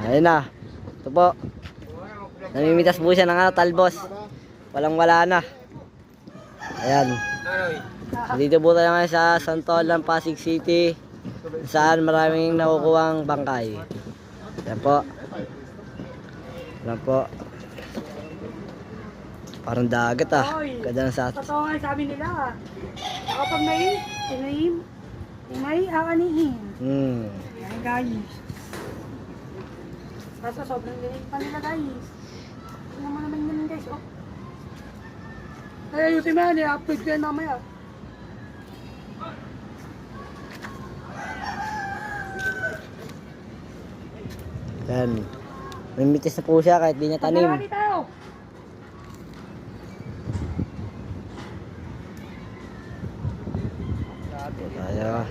Ayun na. Ito po. Namimitas po siya ng talbos. Walang wala na. Ayan. Dito po tayo ngayon sa Santolan, Pasig City. Saan maraming nakukuhang bangkay. Ayan po. Ayan po. Parang dagat ah. Ganda ng sa... Totoo nga sabi nila. Kapag may tinaim, may aanihin. Yan guys. Kaso sobrang linig pa nila guys. Tingnan mo naman yun guys. Oh. Ay, ayusin mo yan. I-upload ko yan mamaya. Yan. Mimitis na po siya kahit di niya tanim. Marami tayo. Tayo.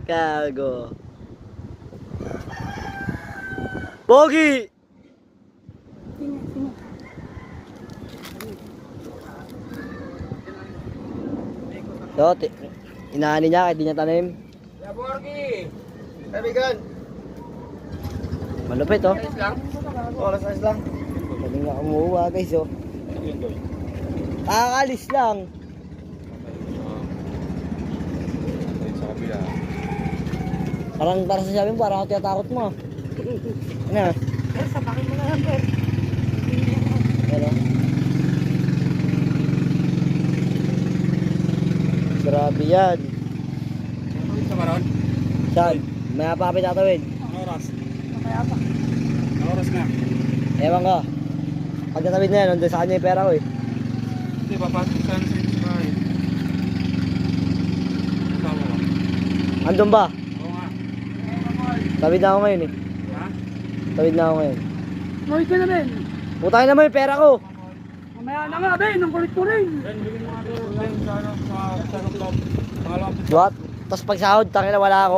Kago. Pogi! Tingnan, tingnan. So, inaani niya kahit di niya tanim. Ya, Borgi! Kaibigan! Malupit oh. Ayos lang? Oras lang. Galing nga kumuha guys oh. Kakaalis lang. Parang sasabi mo, parang ako tinatakot mo. Ano? Pero sabakin mo na yan, pero. Ano? Grabe yan. Sa maron? Saan? May apapit tatawid. Ano oras? Kaya pa. Ano oras na? Ewan ko. Pag natawid na yan, nandun sa kanya yung pera ko eh. Hindi, papasok saan sa inyo sa bahay. Kasama ko. Andun ba? Oo nga. Tawid na ako ngayon eh. Ha? Tawid na ako ngayon. Noy ka na Ben. Putangin naman yung pera ko. Mamaya na nga Ben, ang kulit ko rin. Ben, bigyan mo nga doon sa ano, sa loob. Mga loob. What? Tapos pag sahod, tangin na wala ako.